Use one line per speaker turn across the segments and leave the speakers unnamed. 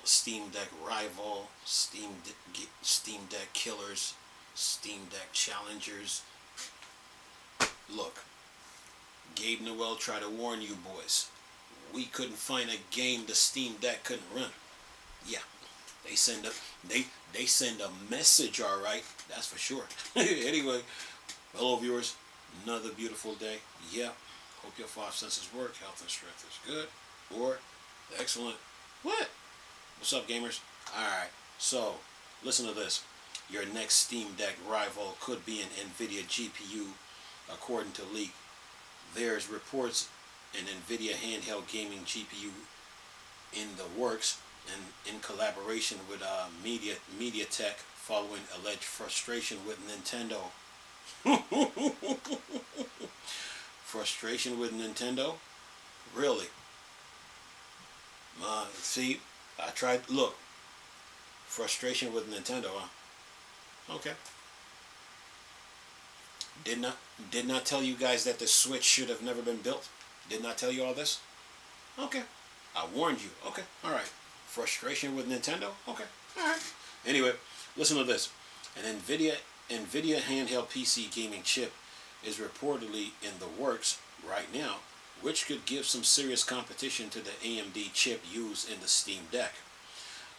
Steam Deck rival, Steam Deck killers, Steam Deck challengers. Look, Gabe Newell tried to warn you boys. We couldn't find a game the Steam Deck couldn't run. Yeah, they send a they send a message, all right. That's for sure. Anyway, hello viewers. Another beautiful day. Yeah. Hope your five senses work. Health and strength is good. Or excellent. What? What's up, gamers? Alright, so listen to this. Your next Steam Deck rival could be an Nvidia GPU, according to leak. There's reports an Nvidia handheld gaming GPU in the works and in collaboration with MediaTek following alleged frustration with Nintendo. Frustration with Nintendo? Really? See, I tried. Look, frustration with Nintendo, huh? Okay. Did not tell you guys that the Switch should have never been built. Did not tell you all this. Okay. I warned you. Okay. All right. Frustration with Nintendo. Okay. All right. Anyway, listen to this. An Nvidia handheld PC gaming chip is reportedly in the works right now, which could give some serious competition to the AMD chip used in the Steam Deck.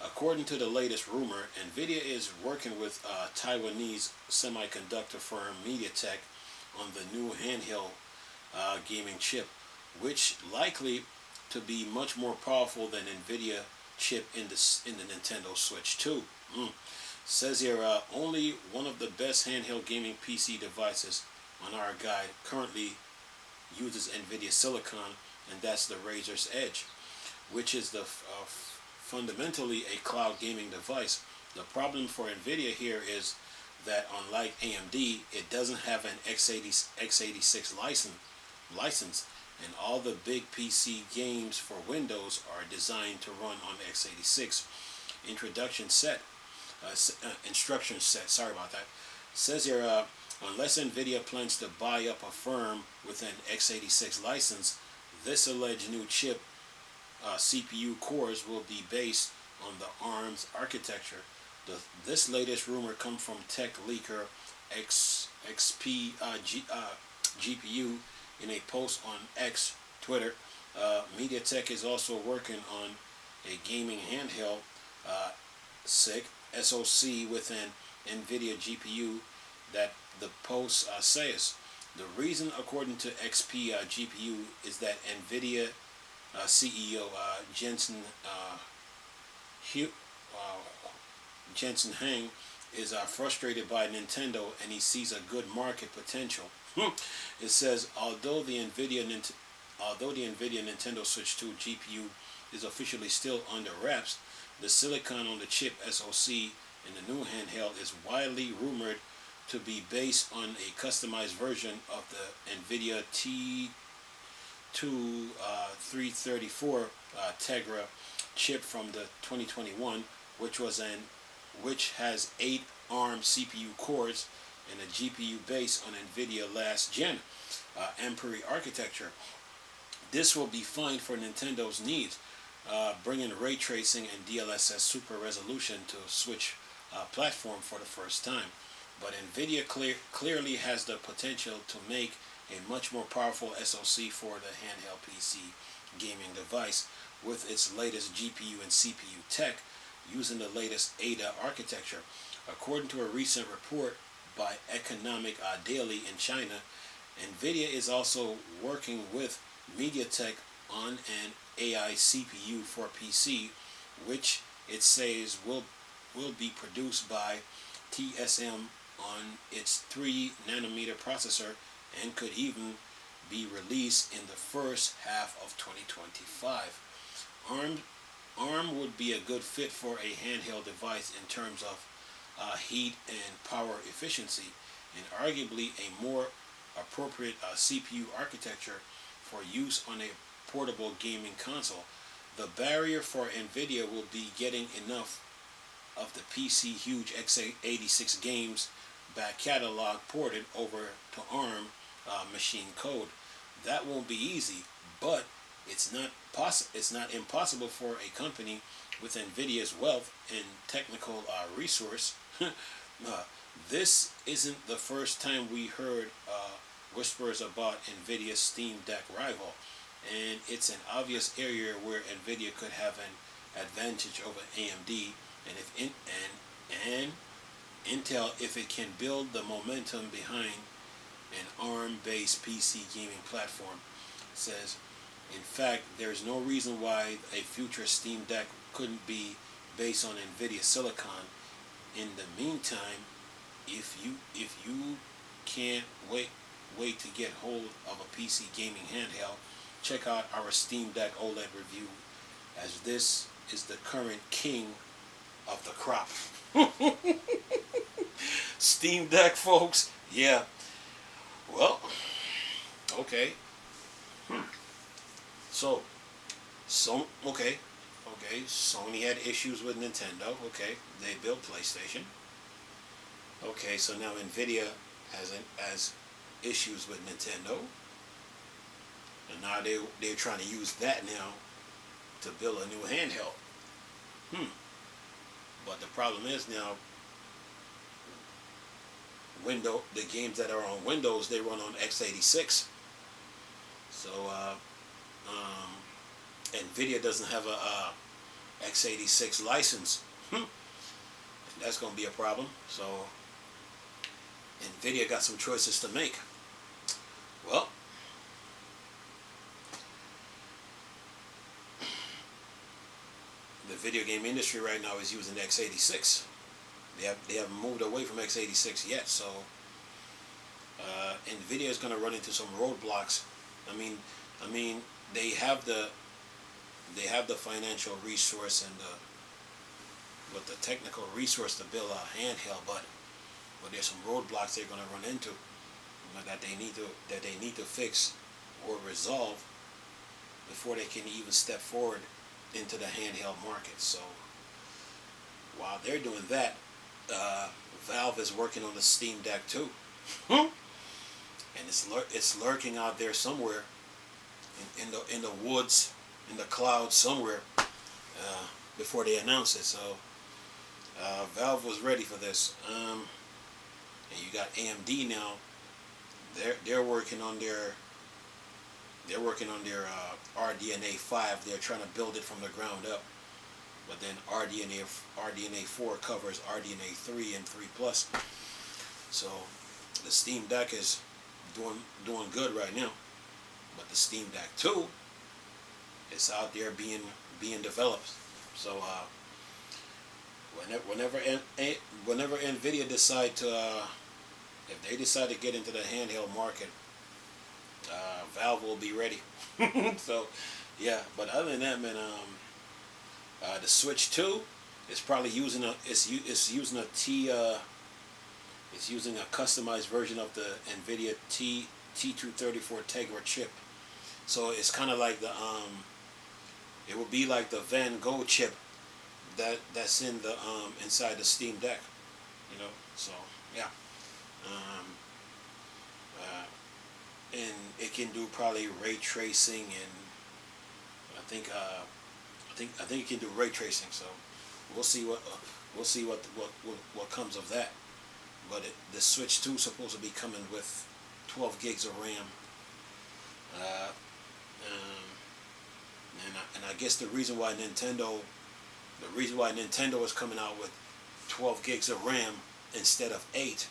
According to the latest rumor, Nvidia is working with Taiwanese semiconductor firm MediaTek on the new handheld gaming chip, which likely to be much more powerful than Nvidia chip in the Nintendo Switch 2. Says here, only one of the best handheld gaming PC devices on our guide currently uses Nvidia Silicon, and that's the Razor's Edge, which is the fundamentally a cloud gaming device. The problem for Nvidia here is that unlike AMD, it doesn't have an x86 license, and all the big PC games for Windows are designed to run on x86 instruction set. Sorry about that. It says here, unless Nvidia plans to buy up a firm with an x86 license, this alleged new chip CPU cores will be based on the ARM's architecture. This latest rumor comes from tech leaker XP GPU in a post on X Twitter. MediaTek is also working on a gaming handheld SoC with an Nvidia GPU that the post says. The reason, according to XP GPU, is that Nvidia CEO Jensen Huang is frustrated by Nintendo, and he sees a good market potential. It says, although the Nvidia Nintendo Switch 2 GPU is officially still under wraps, the silicon on the chip SoC in the new handheld is widely rumored to be based on a customized version of the Nvidia T2 334 Tegra chip from the 2021, which has 8 ARM CPU cores and a GPU based on Nvidia last gen Ampere architecture. This will be fine for Nintendo's needs, bringing ray tracing and DLSS super resolution to a Switch platform for the first time. But Nvidia clearly has the potential to make a much more powerful SoC for the handheld PC gaming device with its latest GPU and CPU tech using the latest Ada architecture. According to a recent report by Economic Daily in China, Nvidia is also working with MediaTek on an AI CPU for PC, which it says will be produced by TSM on its 3nm processor and could even be released in the first half of 2025. ARM would be a good fit for a handheld device in terms of heat and power efficiency, and arguably a more appropriate CPU architecture for use on a portable gaming console. The barrier for Nvidia will be getting enough of the PC huge x86 games back catalog ported over to ARM machine code. That won't be easy, but it's not impossible for a company with Nvidia's wealth and technical resource. This isn't the first time we heard whispers about Nvidia's Steam Deck rival, and it's an obvious area where Nvidia could have an advantage over AMD, and and Intel, if it can build the momentum behind an ARM-based PC gaming platform. Says, in fact, there's no reason why a future Steam Deck couldn't be based on Nvidia Silicon. In the meantime, if you can't wait to get hold of a PC gaming handheld, check out our Steam Deck OLED review, as this is the current king of the crop. Steam Deck, folks. Yeah. Well, okay. So okay. Sony had issues with Nintendo. Okay, they built PlayStation. Okay, so now Nvidia has issues with Nintendo, and now they're trying to use that now to build a new handheld. But the problem is now, the games that are on Windows, they run on x86. So Nvidia doesn't have a x86 license. That's going to be a problem. So Nvidia got some choices to make. Well, the video game industry right now is using x86. They haven't moved away from x86 yet. So Nvidia is going to run into some roadblocks. I mean, they have the financial resource and the technical resource to build a handheld, but there's some roadblocks they're going to run into, that they need to fix or resolve before they can even step forward into the handheld market. So while they're doing that, Valve is working on the Steam Deck too, and it's lurking out there somewhere in the woods, in the clouds somewhere, before they announce it. So Valve was ready for this, and you got AMD now. They're working on their RDNA 5. They're trying to build it from the ground up, but then RDNA 4 covers RDNA 3 and 3 plus. So the Steam Deck is doing good right now, but the Steam Deck 2 is out there being developed. So whenever Nvidia decide to if they decide to get into the handheld market, Valve will be ready. So yeah, but other than that, man, the Switch 2 is probably using a using a customized version of the Nvidia T234 Tegra chip. So it's kind of like it will be like the Van Gogh chip that's in the inside the Steam Deck, So yeah, and it can do probably ray tracing, and I think it can do ray tracing. So we'll see what comes of that. But the Switch 2 is supposed to be coming with 12 gigs of RAM. And I guess the reason why Nintendo is coming out with 12 gigs of RAM instead of 8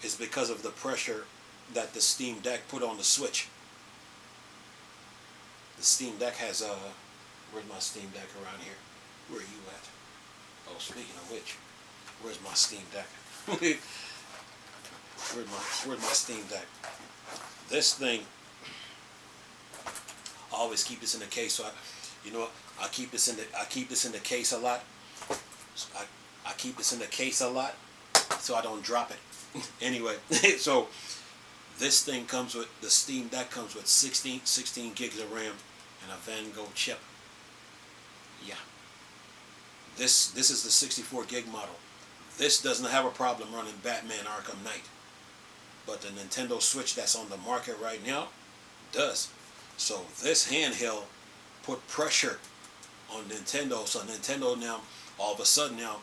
is because of the pressure that the Steam Deck put on the Switch. The Steam Deck has where's my Steam Deck around here? Where are you at? Oh, speaking of which, where's my Steam Deck? Where's my Steam Deck? This thing, I always keep this in the case. So I keep this in the case a lot. So I keep this in the case a lot, so I don't drop it. Anyway, so this thing the Steam Deck comes with 16 gigs of RAM and a Van Gogh chip. Yeah. This is the 64 gig model. This doesn't have a problem running Batman Arkham Knight, but the Nintendo Switch that's on the market right now does. So this handheld put pressure on Nintendo. So Nintendo now, all of a sudden now,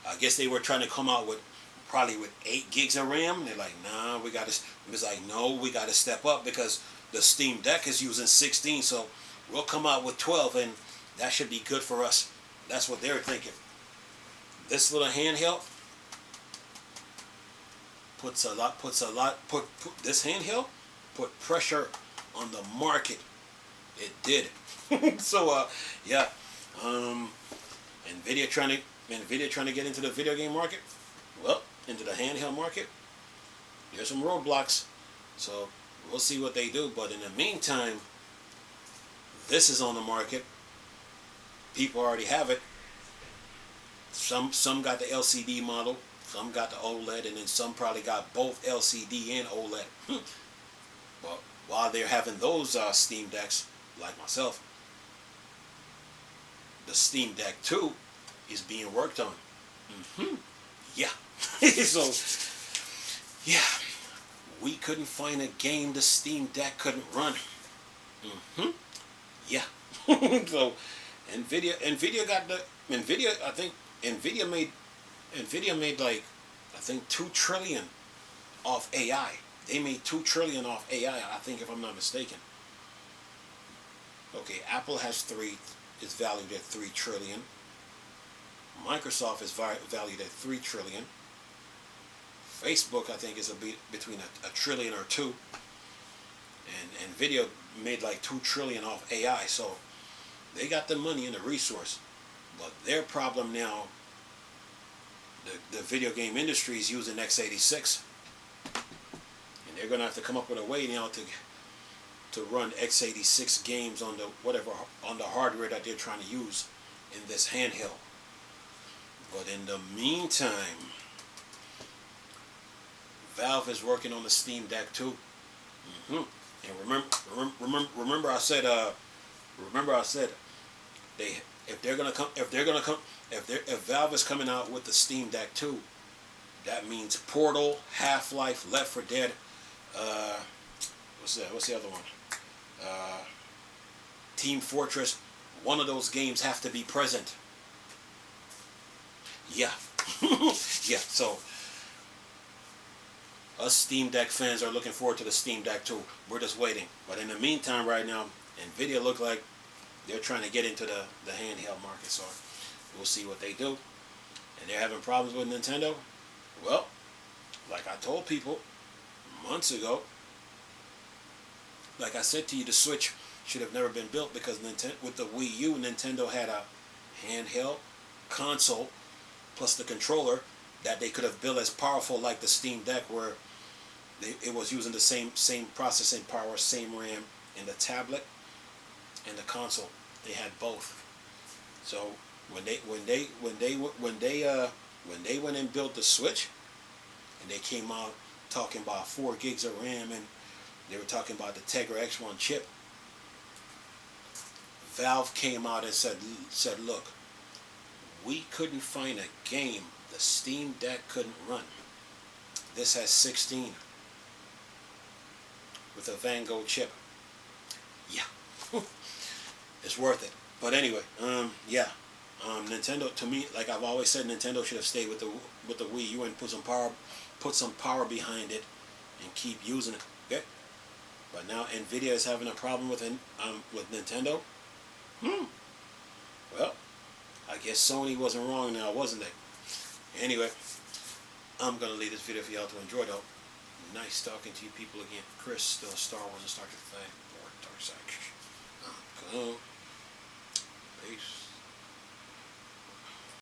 I guess they were trying to come out with probably with 8 gigs of RAM. And they're like, nah, we got to. It's like, no, we got to step up because the Steam Deck is using 16. So we'll come out with 12, and that should be good for us. That's what they're thinking. This little handheld this handheld put pressure on the market. It did. So yeah, Nvidia trying to get into the video game market. Well, into the handheld market. There's some roadblocks. So we'll see what they do. But in the meantime, this is on the market. People already have it. Some got the LCD model, some got the OLED, and then some probably got both LCD and OLED. But while they're having those Steam Decks, like myself, the Steam Deck 2 is being worked on. Yeah. So, yeah, we couldn't find a game the Steam Deck couldn't run. Yeah. So, I think Nvidia made like, I think 2 trillion off AI. They made 2 trillion off AI, I think, if I'm not mistaken. Okay, Apple has is valued at 3 trillion. Microsoft is valued at 3 trillion. Facebook, I think, is between a trillion or 2. And Nvidia made like 2 trillion off AI. So they got the money and the resource. But their problem now, the video game industry is using x86, and they're gonna have to come up with a way now to run x86 games on the hardware that they're trying to use in this handheld. But in the meantime, Valve is working on the Steam Deck too. And remember I said if Valve is coming out with the Steam Deck 2, that means Portal, Half-Life, Left 4 Dead, what's the other one? Team Fortress. One of those games have to be present. Yeah. Yeah, so us Steam Deck fans are looking forward to the Steam Deck 2. We're just waiting. But in the meantime, right now, Nvidia look like they're trying to get into the handheld market, so we'll see what they do. And they're having problems with Nintendo. Well, like I told people months ago, like I said to you, the Switch should have never been built because with the Wii U, Nintendo had a handheld console plus the controller that they could have built as powerful like the Steam Deck, where it was using the same processing power, same RAM in the tablet and the console. They had both. So when they went and built the Switch, and they came out talking about 4 gigs of RAM, and they were talking about the Tegra X1 chip, Valve came out and said, look, we couldn't find a game the Steam Deck couldn't run. This has 16 with a Van Gogh chip. Yeah. It's worth it. But anyway, yeah. Nintendo, to me, like I've always said, Nintendo should have stayed with the Wii U and put some power behind it and keep using it. Okay. But now Nvidia is having a problem with Nintendo. Well, I guess Sony wasn't wrong now, wasn't they? Anyway, I'm gonna leave this video for y'all to enjoy though. Nice talking to you people again. Chris, still Star Wars and Star Trek fan. Or Dark Side. Go.